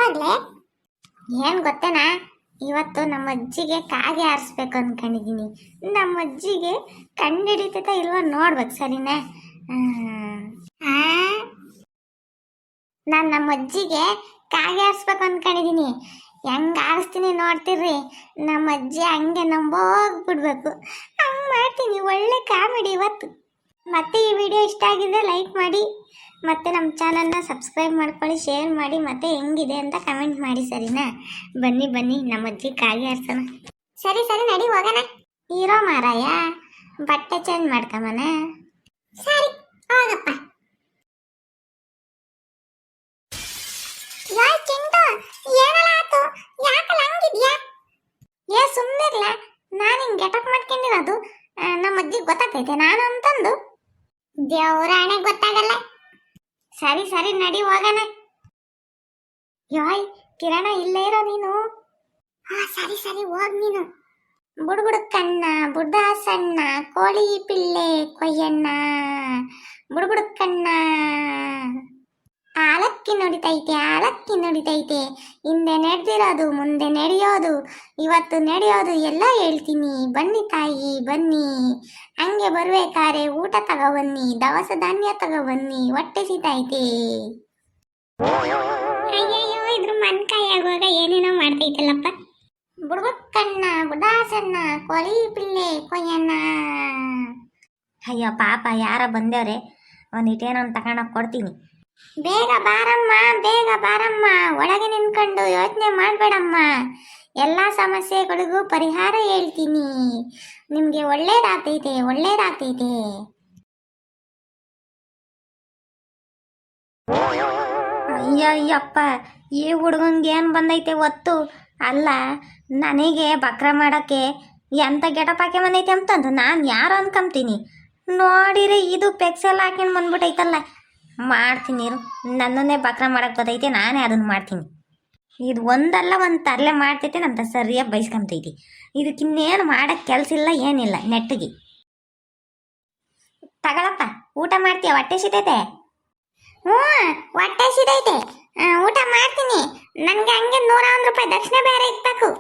ಯಾವಾಗ್ಲೇ? ಏನ್ ಗೊತ್ತೇನಾ, ಇವತ್ತು ನಮ್ಮ ಅಜ್ಜಿಗೆ ಕಾಗೆ ಆರಿಸ್ಬೇಕು ಅನ್ಕೊಂಡಿದೀನಿ. ನಮ್ಮ ಅಜ್ಜಿಗೆ ಕಂಡು ಹಿಡಿತೈತ ಇಲ್ವಾ ನೋಡ್ಬೇಕು, ಸರಿನಾ? ನಾನು ನಮ್ಮ ಅಜ್ಜಿಗೆ ಕಾಗೆ ಆರಿಸ್ಬೇಕು ಅನ್ಕೊಂಡಿದೀನಿ. ಹೆಂಗ್ ಆರಿಸ್ತೀನಿ ನೋಡ್ತಿರ್ರಿ. ನಮ್ಮ ಅಜ್ಜಿ ಹಂಗೆ ನಂಬೋಗ್ಬಿಡ್ಬೇಕು, ಹಂಗ್ ಮಾಡ್ತೀನಿ. ಒಳ್ಳೆ ಕಾಮಿಡಿ ಇವತ್ತು. ಮತ್ತೆ ಈ ವಿಡಿಯೋ ಇಷ್ಟ ಆಗಿದ್ರೆ ಲೈಕ್ ಮಾಡಿ, ಮತ್ತೆ ನಮ್ಮ ಚಾನಲ್ನ ಸಬ್ಸ್ಕ್ರೈಬ್ ಮಾಡ್ಕೊಳ್ಳಿ, ಶೇರ್ ಮಾಡಿ, ಮತ್ತೆ ಹೆಂಗಿದೆ ಅಂತ ಕಮೆಂಟ್ ಮಾಡಿ, ಸರಿನಾ? ಬನ್ನಿ ಬನ್ನಿ ನಮ್ಮ ಅಜ್ಜಿ ಕಾಗೆ ಆರ್ಸೋಣ. ಸರಿ ಸರಿ ನಡಿ ಹೋಗೋಣ. ಹೀರೋ ಮಾರಾಯ, ಬಟ್ಟೆ ಚೇಂಜ್ ಮಾಡ್ಕೊಂಬನ. ಸರಿ ಹೋಗಪ್ಪ. ಯಾಯ್ ಚಿಂಟು, ಏನಲ್ಲ ಆತು? ಯಾಕಲ್ಲ ಹಂಗಿದ್ಯಾ? ಏ ಸುಮ್ಮನಿರ್ಲ, ನಾನು ಹಿಂಗೆ ಗೆಟಪ್ ಮಾಡ್ಕೊಂಡಿರೋದು ನಮ್ಮ ಅಜ್ಜಿಗೆ ಗೊತ್ತಾಗ್ತೈತೆ ನಾನು ಅಂತಂದು. ದೇವರಾಣೆ ಗೊತ್ತಾಗಲ್ಲ. ಸರಿ ಸರಿ ನಡಿ ಹೋಗೋಣ. ಯಾಯ್ ಕಿರಣ, ಇಲ್ಲೇ ಇರೋ ನೀನು. ಸರಿ ಸರಿ ಹೋಗ್ ನೀನು. ಬುಡ್ಬುಡಕ್ಕಣ್ಣ ಬುಡ್ಡ ಸಣ್ಣ ಕೋಳಿ ಪಿಳ್ಳೆ ಕೊಯ್ಯಣ್ಣ ಬುಡ್ಬುಡಕ್ಕಣ್ಣ. ಆಲಕ್ಕಿ ನುಡಿತೈತೆ ಆಲಕ್ಕಿ ನುಡಿತೈತೆ, ಹಿಂದೆ ನಡೆದಿರೋದು ಮುಂದೆ ನಡೆಯೋದು, ಇವತ್ತು ನಡೆಯೋದು ಎಲ್ಲ ಹೇಳ್ತೀನಿ. ಬನ್ನಿ ತಾಯಿ ಬನ್ನಿ, ಹಂಗೆ ಬರ್ಬೇಕಾರೆ ಊಟ ತಗೊಬನ್ನಿ, ದವಸ ಧಾನ್ಯ ತಗೊಬನ್ನಿ, ಹೊಟ್ಟೆ ಸಿತೈತೆ. ಅಯ್ಯಯ್ಯೋ, ಇದ್ರ ಮನ್ಕಾಯಿ ಆಗುವಾಗ ಏನೇನೋ ಮಾಡ್ತೈತಲ್ಲಪ್ಪ. ಬುಡ್ಬುಕ್ಕಣ್ಣ ಬುಡಾಸಣ್ಣ ಕೋಳಿ ಪಿಳ್ಳೆ ಕೊಯ್ಯಣ್ಣ. ಅಯ್ಯೋ ಪಾಪ, ಯಾರ ಬಂದೇವ್ರೆ, ಒಂದಿಟ್ಟೇನೋ ತಗೊಂಡೋಗಿ ಕೊಡ್ತೀನಿ. ಬೇಗ ಬಾರಮ್ಮ ಬೇಗ ಬಾರಮ್ಮ, ಒಳಗೆ ನಿಂತ್ಕೊಂಡು ಯೋಚನೆ ಮಾಡಬೇಡಮ್ಮ, ಎಲ್ಲ ಸಮಸ್ಯೆಗಳಿಗೂ ಪರಿಹಾರ ಹೇಳ್ತೀನಿ. ನಿಮಗೆ ಒಳ್ಳೇದಾಗ್ತೈತೆ ಒಳ್ಳೇದಾಗ್ತೈತೆ. ಅಯ್ಯಯ್ಯಪ್ಪ, ಈ ಹುಡುಗನ್ಗೆ ಏನು ಬಂದೈತೆ ಒತ್ತು. ಅಲ್ಲ, ನನಗೆ ಬಕ್ರ ಮಾಡೋಕ್ಕೆ ಎಂಥ ಗೆಟಪ್ ಹಾಕಿ ಬಂದೈತೆ ಅಂತಂದು ನಾನು ಯಾರು ಅನ್ಕೊಂತೀನಿ. ನೋಡಿರಿ, ಇದು ಪೆಕ್ಸೆಲ್ಲ ಹಾಕೊಂಡು ಬಂದ್ಬಿಟ್ಟೈತಲ್ಲ. ಮಾಡ್ತೀನಿ, ನನ್ನನ್ನೇ ಬಕ್ರ ಮಾಡಕ್ಕೆ ಬರ್ತೈತೆ, ನಾನೇ ಅದನ್ನು ಮಾಡ್ತೀನಿ. ಇದು ಒಂದಲ್ಲ ಒಂದು ತರಲೆ ಮಾಡ್ತೈತೆ, ನಂತ ಸರಿಯಾಗಿ ಬೈಸ್ಕೊಂತೈತಿ. ಇದಕ್ಕಿನ್ನೇನು ಮಾಡೋಕ್ಕೆ ಕೆಲಸ ಇಲ್ಲ ಏನಿಲ್ಲ. ನೆಟ್ಟಿಗೆ ತಗೊಳಪ್ಪ, ಊಟ ಮಾಡ್ತೀಯ? ಹೊಟ್ಟೆ ಸಿತೈತೆ? ಹ್ಞೂ ಹೊಟ್ಟೆ ಸಿತೈತೆ, ಊಟ ಮಾಡ್ತೀನಿ. ನನಗೆ ಹಂಗೆ 101 ರೂಪಾಯಿ ದಕ್ಷಿಣ ಬೇರೆ ಇಕ್ಬೇಕು.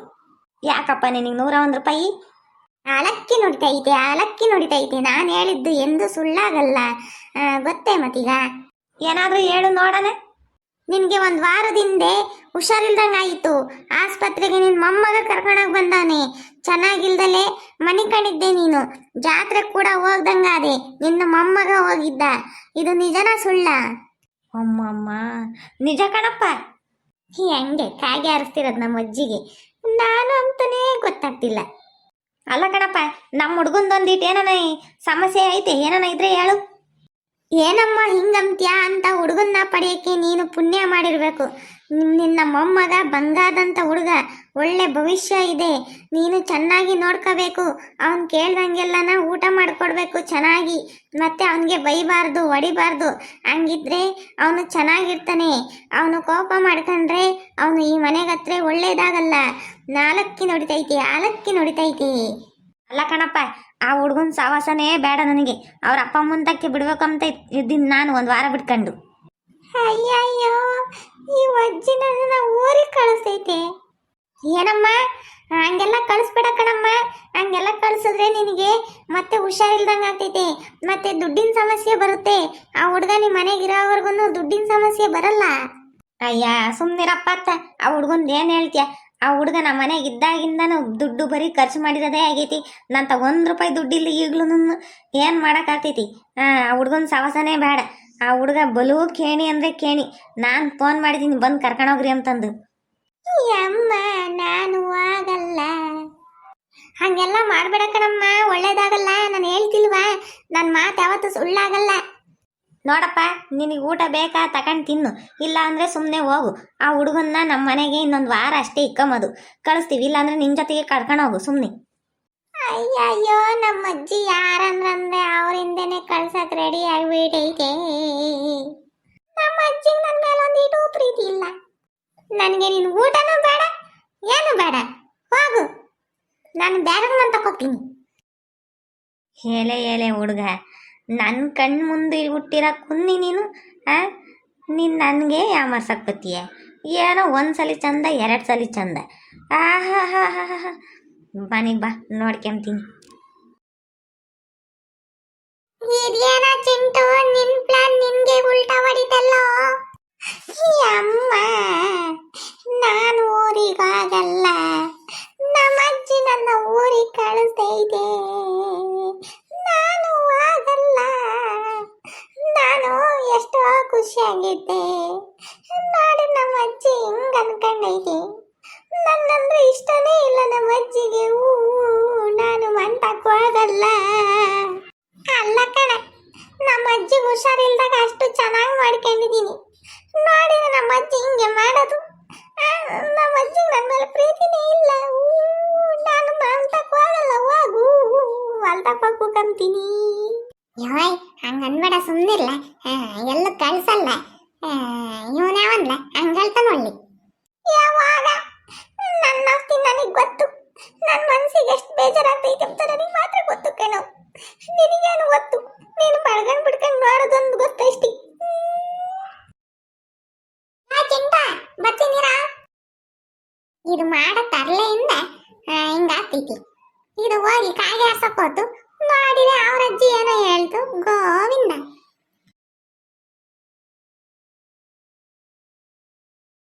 ಯಾಕಪ್ಪ ನಿನಗೆ 101 ರೂಪಾಯಿ? ಆಲಕ್ಕಿ ನುಡಿತೈತೆ ಆಲಕ್ಕಿ ನುಡಿತೈತೆ, ನಾನು ಹೇಳಿದ್ದು ಎಂದು ಸುಳ್ಳಾಗಲ್ಲ, ಗೊತ್ತೇ ಮತ್ತೀಗ. ಏನಾದರೂ ಹೇಳು ನೋಡೋಣ. ನಿನಗೆ ಒಂದು ವಾರದಿಂದ ಹುಷಾರಿಲ್ದಂಗಾಯಿತು, ಆಸ್ಪತ್ರೆಗೆ ನಿನ್ನ ಮೊಮ್ಮಗ ಕರ್ಕೊಂಡೋಗಿ ಬಂದಾನೆ. ಚೆನ್ನಾಗಿಲ್ದಲೆ ಮನೆ ಕಣಿದ್ದೆ ನೀನು, ಜಾತ್ರೆ ಕೂಡ ಹೋಗ್ದಂಗಾದೆ, ನಿನ್ನ ಮೊಮ್ಮಗ ಹೋಗಿದ್ದ. ಇದು ನಿಜನ ಸುಳ್ಳ? ಅಮ್ಮಮ್ಮ, ನಿಜ ಕಣಪ್ಪ. ಹೆಂಗೆ ಕಾಗೆ ಆರಿಸ್ತಿರೋದು ನಮ್ಮ ಅಜ್ಜಿಗೆ, ನಾನು ಅಂತಲೇ ಗೊತ್ತಾಗ್ತಿಲ್ಲ. ಅಲ್ಲ ಕಣಪ್ಪ, ನಮ್ಮ ಹುಡುಗಂದೊಂದಿಟ್ಟು ಏನನ ಸಮಸ್ಯೆ ಐತೆ, ಏನನ ಇದ್ರೆ ಹೇಳು. ಏನಮ್ಮ ಹಿಂಗಂತ್ಯ ಅಂತ ಹುಡುಗನ್ನ ಪಡೆಯೋಕ್ಕೆ ನೀನು ಪುಣ್ಯ ಮಾಡಿರಬೇಕು. ನಿನ್ನ ಮೊಮ್ಮಗ ಬಂಗಾರದಂಥ ಹುಡುಗ, ಒಳ್ಳೆ ಭವಿಷ್ಯ ಇದೆ. ನೀನು ಚೆನ್ನಾಗಿ ನೋಡ್ಕೋಬೇಕು, ಅವನು ಕೇಳ್ದಂಗೆಲ್ಲನ ಊಟ ಮಾಡಿಕೊಡ್ಬೇಕು ಚೆನ್ನಾಗಿ. ಮತ್ತೆ ಅವನಿಗೆ ಬೈಬಾರ್ದು ಹೊಡಿಬಾರ್ದು, ಹಂಗಿದ್ರೆ ಅವನು ಚೆನ್ನಾಗಿರ್ತಾನೆ. ಅವನು ಕೋಪ ಮಾಡ್ಕೊಂಡ್ರೆ ಅವನು ಈ ಮನೆಗತ್ರೆ ಒಳ್ಳೇದಾಗಲ್ಲ. ನಾಲಕ್ಕಿ ನುಡಿತೈತೆ ಆಲಕ್ಕಿ ನುಡಿತೈತೆ. ಅಲ್ಲ ಕಣಪ್ಪ, ಆ ಹುಡುಗನ ಸಾವಾಸನೇ ಬೇಡ ನನಗೆ. ಅವ್ರ ಅಪ್ಪ ಮುಂದಕ್ಕೆ ಬಿಡ್ಬೇಕಂತ ಇದ್ದೀನಿ ನಾನು, ಒಂದು ವಾರ ಬಿಟ್ಕೊಂಡು. ಅಯ್ಯಯ್ಯೋ, ಈ ಅಜ್ಜಿ ನನ್ನ ಊರಿಗೆ ಕಳಿಸ್ತೈತೆ. ಏನಮ್ಮ, ಹಂಗೆಲ್ಲ ಕಳಿಸ್ಬೇಡ ಕಣಮ್ಮ. ಹಂಗೆಲ್ಲ ಕಳಿಸಿದ್ರೆ ನಿನಗೆ ಮತ್ತೆ ಹುಷಾರಿಲ್ದಂಗೆ ಆಗ್ತೈತೆ, ಮತ್ತೆ ದುಡ್ಡಿನ ಸಮಸ್ಯೆ ಬರುತ್ತೆ. ಆ ಹುಡುಗ ನಿಮ್ಮ ಮನೆಗಿರೋವರೆಗೂ ದುಡ್ಡಿನ ಸಮಸ್ಯೆ ಬರಲ್ಲ. ಅಯ್ಯ ಸುಮ್ಮನಿರಪ್ಪ ಅತ್ತ, ಆ ಹುಡುಗಂದು ಏನು ಹೇಳ್ತೀಯ? ಆ ಹುಡುಗ ನಮ್ಮ ಮನೆಗೆ ಇದ್ದಾಗಿಂದನೂ ದುಡ್ಡು ಬರೀ ಖರ್ಚು ಮಾಡಿರೋದೇ ಆಗೈತಿ. ನಂತ 1 ರೂಪಾಯಿ ದುಡ್ಡಿಲ್ಲ ಈಗಲೂ. ಏನು ಮಾಡೋಕ್ಕಾಗ್ತೈತಿ? ಆ ಹುಡುಗನ ಸವಾಸನೇ ಬೇಡ. ಆ ಹುಡುಗ ಬಲೂ ಕೇಣಿ ಅಂದರೆ ಕೇಣಿ. ನಾನು ಫೋನ್ ಮಾಡಿದ್ದೀನಿ, ಬಂದು ಕರ್ಕೊಂಡೋಗ್ರಿ ಅಂತಂದು. ಅಮ್ಮ ನಾನು ಆಗಲ್ಲ, ಹಾಗೆಲ್ಲ ಮಾಡಬೇಡ ಕಣಮ್ಮ, ಒಳ್ಳೇದಾಗಲ್ಲ. ನಾನು ಹೇಳ್ತಿಲ್ವಾ, ನನ್ನ ಮಾತು ಯಾವತ್ತೂ ಸುಳ್ಳಾಗಲ್ಲ. ನೋಡಪ್ಪ, ನಿನಗೆ ಊಟ ಬೇಕಾ ತಗೊಂಡು ತಿನ್ನು, ಇಲ್ಲ ಅಂದರೆ ಸುಮ್ಮನೆ ಹೋಗು. ಆ ಹುಡುಗನ್ನ ನಮ್ಮ ಮನೆಗೆ ಇನ್ನೊಂದು ವಾರ ಅಷ್ಟೇ ಇಕ್ಕಂಬೋದು, ಕಳಿಸ್ತೀವಿ. ಇಲ್ಲಾಂದರೆ ನಿನ್ನ ಜೊತೆಗೆ ಕರ್ಕೊಂಡು ಹೋಗು ಸುಮ್ಮನೆ. ಅಯ್ಯಯ್ಯೋ, ನಮ್ಮ ಅಜ್ಜಿ ಯಾರಂದ್ರೆ ಅವರಿಂದನೇ ಕಳ್ಸಕ್ಕೆ ರೆಡಿ ಆಗಿಬಿಟ್ಟೈತೆ. ನಮ್ಮ ಅಜ್ಜಿಗೆ ನನ್ನ ಮೇಲೆ ಒಂದಿಟ್ಟು ಪ್ರೀತಿ ಇಲ್ಲ. ನನಗೆ ನೀನು ಊಟನೂ ಬೇಡ ಏನು ಬೇಡ, ಹೋಗು. ನಾನು ಬ್ಯಾಗ್ ತಗೋತೀನಿ. ಹೇಳೆ ಹುಡುಗ, ನನ್ನ ಕಣ್ಣು ಮುಂದೆ ಹುಟ್ಟಿರೋ ಕುನ್ನಿ ನೀನು. ನೀನು ನನಗೆ ಯಾಮರ್ಸಕ್ಕೆ ಬತ್ತೀಯ? ಏನೋ ಒಂದ್ಸಲಿ ಚಂದ 2 ಸಲ ಚಂದ. ಆಹಾ ಹಾ ಹಾ ಹಾ, ಮನೆಗೆ ಬಾ ನೋಡ್ಕೊಂತೀನಿ. ಇದೇನ ಚಿಂಟು, ನಿನ್ ಪ್ಲಾನ್ ನಿನ್ಗೆ ಉಲ್ಟಾ ಹೊಡಿತಲ್ಲೋ. ಅಮ್ಮ, ನಾನು ಊರಿಗಾಗಲ್ಲ, ನಮ್ಮ ಅಜ್ಜಿ ನನ್ನ ಊರಿಗೆ ಕಳಿಸ್ತೈತೆ. ನಾನು ಆಗಲ್ಲ. ನಾನು ಎಷ್ಟೋ ಖುಷಿಯಾಗಿದ್ದೆ, ನೋಡಿ ನಮ್ಮ ಅಜ್ಜಿ ಹಿಂಗ್ ಅನ್ಕೊಂಡೈತಿ. ನನ್ನಂದ್ರೆ ಇಷ್ಟನೇ ಇಲ್ಲ ನಮ್ಮ ಅಜ್ಜಿಗೆ. ನಾನು ಮಂತಕ್ಕೆ ಹೋಗಲ್ಲ. ಅಲ್ಲ ಕಣೆ, ನಮ್ಮ ಅಜ್ಜಿ ಹುಷಾರಿಲ್ದಾಗ ಅಷ್ಟು ಚೆನ್ನಾಗಿ ಮಾಡ್ಕೊಂಡಿದ್ದೀನಿ. ನೋಡಿದ್ರೆ ನಮ್ಮ ಅಜ್ಜಿ ಹಿಂಗೆ ಮಾಡೋದು. ನಮ್ಮ ಅಜ್ಜಿಗೆ ನನ್ನ ಮೇಲೆ ಪ್ರೀತಿನೇ ಇಲ್ಲ. ನಾನು ಮಂತಕ್ಕೆ ಹೋಗಲ್ಲ. ಹೋಗು ಹೊಲ್ತಕ್ಕೆ ಹೋಗಿ ಕೂಕಂತೀನಿ. ಯೋಯ್, ಹಂಗ ಅನ್ಬೇಡ, ಸುಮ್ಮನಿರ್ಲ. ಎಲ್ಲ ಕಳ್ಸಲ್ಲ. ಇವನ್ಯಾವನ್ಲ ಹಂಗ ಹೇಳ್ತಾನ ಒಳ್ಳಿ. ಯಾವಾಗ ನನ್ನ ಆಸ್ತಿ ನನಗೆ ಗೊತ್ತು. ನನ್ನ ಮನಸ್ಸಿಗೆ ಎಷ್ಟು ಬೇಜಾರಾಗ್ತೈತೆ ಅಂತ ನನಗೆ ಮಾತ್ರ ಗೊತ್ತು ಕಣೋ. ನಿನಗೇನು ಗೊತ್ತು? ನೀನು ಬಡ್ಗಂಡ್ ಬಿಡ್ಕೊಂಡು ನೋಡೋದೊಂದು ಗೊತ್ತೈತಿ. ಚಿಂಟ ಬರ್ತೀನಿರಾ. ಇದು ಮಾಡೋ ತರ್ಲೆಯಿಂದ ಹಿಂಗಾಗ್ತೈತಿ. ಇದು ಹೋಗಿ ಕಾಗೆ ಆರ್ಸಕ್ ಹೋತು